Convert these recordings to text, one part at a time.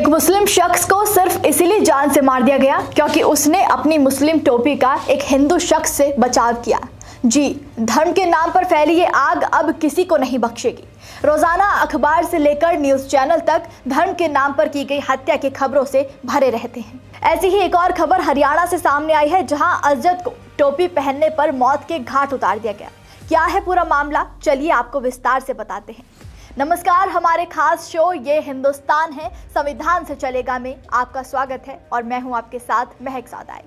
एक मुस्लिम शख्स को सिर्फ इसीलिए जान से मार दिया गया क्योंकि उसने अपनी मुस्लिम टोपी का एक हिंदू शख्स से बचाव किया। जी, धर्म के नाम पर फैली ये आग अब किसी को नहीं बख्शेगी। रोजाना अखबार से लेकर न्यूज चैनल तक धर्म के नाम पर की गई हत्या की खबरों से भरे रहते हैं। ऐसी ही एक और खबर हरियाणा से सामने आई है, जहां अजद को टोपी पहनने पर मौत के घाट उतार दिया गया। क्या है पूरा मामला, चलिए आपको विस्तार से बताते हैं। नमस्कार, हमारे खास शो ये हिंदुस्तान है संविधान से चलेगा में आपका स्वागत है और मैं हूं आपके साथ महक सादाई।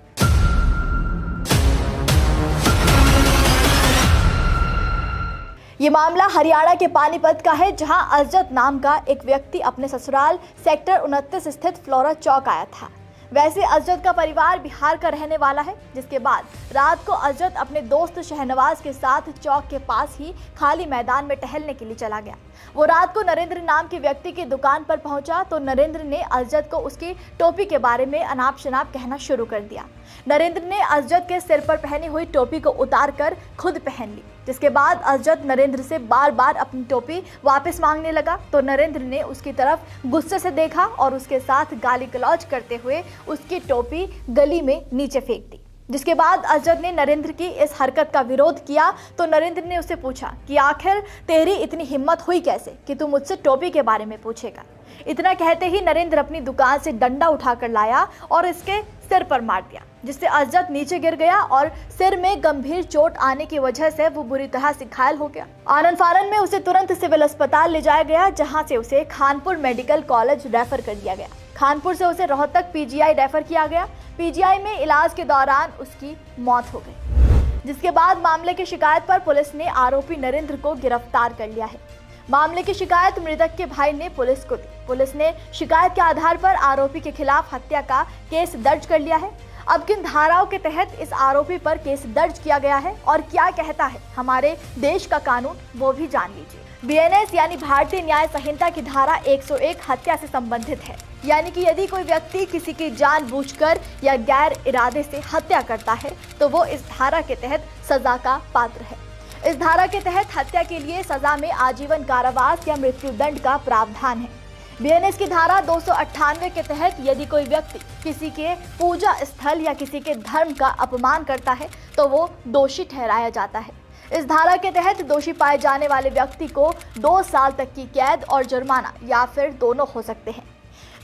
ये मामला हरियाणा के पानीपत का है, जहां अजद नाम का एक व्यक्ति अपने ससुराल सेक्टर 29 स्थित फ्लोरा चौक आया था। वैसे अजद का परिवार बिहार का रहने वाला है, जिसके बाद रात को अजद अपने दोस्त शहनवाज के साथ चौक के पास ही खाली मैदान में टहलने के लिए चला गया। वो रात को नरेंद्र नाम के व्यक्ति की दुकान पर पहुंचा तो नरेंद्र ने अजद को उसकी टोपी के बारे में अनाप शनाप कहना शुरू कर दिया। नरेंद्र ने अजद के सिर पर पहनी हुई टोपी को उतार कर खुद पहन ली, जिसके बाद अजद नरेंद्र से बार बार अपनी टोपी वापस मांगने लगा तो नरेंद्र ने उसकी तरफ गुस्से से देखा और उसके साथ गाली गलौज करते हुए उसकी टोपी गली में नीचे फेंक दी। जिसके बाद अजद ने नरेंद्र की इस हरकत का विरोध किया तो नरेंद्र ने उससे पूछा कि आखिर तेरी इतनी हिम्मत हुई कैसे कि तू मुझसे टोपी के बारे में पूछेगा। इतना कहते ही नरेंद्र अपनी दुकान से डंडा उठाकर लाया और इसके सिर पर मार दिया, जिससे अजद नीचे गिर गया और सिर में गंभीर चोट आने की वजह से वो बुरी तरह से घायल हो गया। आनंद फारन में उसे तुरंत सिविल अस्पताल ले जाया गया, जहां से उसे खानपुर मेडिकल कॉलेज रेफर कर दिया गया। खानपुर से उसे रोहतक पीजीआई रेफर किया गया। पीजीआई में इलाज के दौरान उसकी मौत हो गई, जिसके बाद मामले की शिकायत पर पुलिस ने आरोपी नरेंद्र को गिरफ्तार कर लिया है। मामले की शिकायत मृतक के भाई ने पुलिस को दी। पुलिस ने शिकायत के आधार पर आरोपी के खिलाफ हत्या का केस दर्ज कर लिया है। अब किन धाराओं के तहत इस आरोपी पर केस दर्ज किया गया है और क्या कहता है हमारे देश का कानून, वो भी जान लीजिए। बीएनएस यानी भारतीय न्याय संहिता की धारा 101 हत्या से संबंधित है, यानी कि यदि कोई व्यक्ति किसी की जानबूझकर या गैर इरादे से हत्या करता है तो वो इस धारा के तहत सजा का पात्र है। इस धारा के तहत हत्या के लिए सजा में आजीवन कारावास या मृत्युदंड का प्रावधान है। बीएनएस की धारा 298 के तहत यदि कोई व्यक्ति किसी के पूजा स्थल या किसी के धर्म का अपमान करता है तो वो दोषी ठहराया जाता है। इस धारा के तहत दोषी पाए जाने वाले व्यक्ति को 2 साल तक की कैद और जुर्माना या फिर दोनों हो सकते हैं।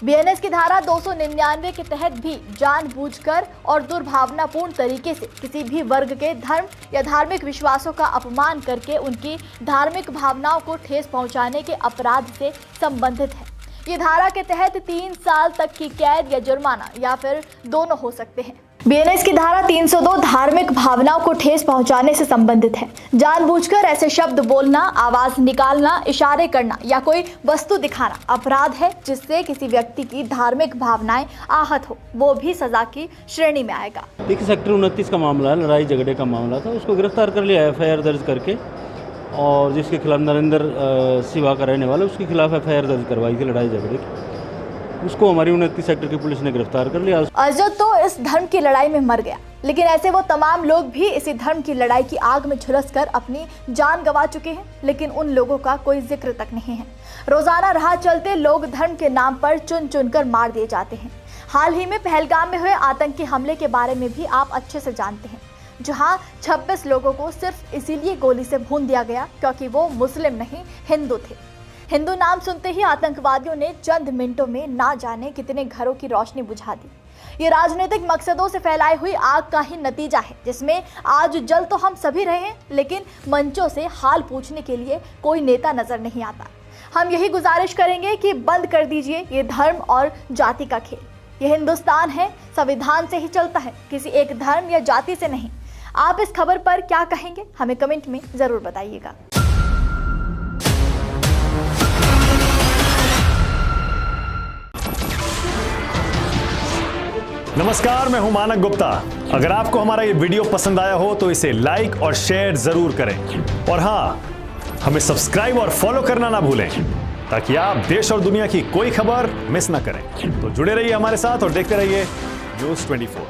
बीएनएस की धारा 299 के तहत भी जानबूझकर और दुर्भावनापूर्ण तरीके से किसी भी वर्ग के धर्म या धार्मिक विश्वासों का अपमान करके उनकी धार्मिक भावनाओं को ठेस पहुंचाने के अपराध से संबंधित है। ये धारा के तहत 3 साल तक की कैद या जुर्माना या फिर दोनों हो सकते हैं। बीएनएस की धारा 302 धार्मिक भावनाओं को ठेस पहुंचाने से संबंधित है। जानबूझकर ऐसे शब्द बोलना, आवाज निकालना, इशारे करना या कोई वस्तु दिखाना अपराध है जिससे किसी व्यक्ति की धार्मिक भावनाएं आहत हो, वो भी सजा की श्रेणी में आएगा। एक सेक्टर 29 का मामला है, लड़ाई झगड़े का मामला था। उसको गिरफ्तार कर लिया एफआईआर दर्ज करके, और जिसके खिलाफ नरेंद्र सिवा का रहने वाला, उसके खिलाफ एफआईआर दर्ज करवाई थी लड़ाई झगड़े की। उसको हमारी 29 सेक्टर की पुलिस ने गिरफ्तार कर लिया। अजद तो इस धर्म की लड़ाई में मर गया, लेकिन ऐसे वो तमाम लोग भी इसी धर्म की लड़ाई की आग में झुलसकर अपनी जान गंवा चुके हैं, लेकिन उन लोगों का कोई जिक्र तक नहीं है। रोजाना राह चलते लोग धर्म के नाम पर चुन चुन कर मार दिए जाते हैं। हाल ही में पहलगाम में हुए आतंकी हमले के बारे में भी आप अच्छे से जानते हैं, जहां 26 लोगों को सिर्फ इसीलिए गोली से भून दिया गया क्योंकि वो मुस्लिम नहीं हिंदू थे। हिंदू नाम सुनते ही आतंकवादियों ने चंद मिनटों में ना जाने कितने घरों की रोशनी बुझा दी। ये राजनीतिक मकसदों से फैलाई हुई आग का ही नतीजा है, जिसमें आज जल तो हम सभी रहे हैं, लेकिन मंचों से हाल पूछने के लिए कोई नेता नजर नहीं आता। हम यही गुजारिश करेंगे कि बंद कर दीजिए ये धर्म और जाति का खेल। ये हिंदुस्तान है, संविधान से ही चलता है, किसी एक धर्म या जाति से नहीं। आप इस खबर पर क्या कहेंगे, हमें कमेंट में जरूर बताइएगा। नमस्कार, मैं हूं मानक गुप्ता। अगर आपको हमारा ये वीडियो पसंद आया हो तो इसे लाइक और शेयर जरूर करें, और हाँ, हमें सब्सक्राइब और फॉलो करना ना भूलें ताकि आप देश और दुनिया की कोई खबर मिस ना करें। तो जुड़े रहिए हमारे साथ और देखते रहिए न्यूज़ 24।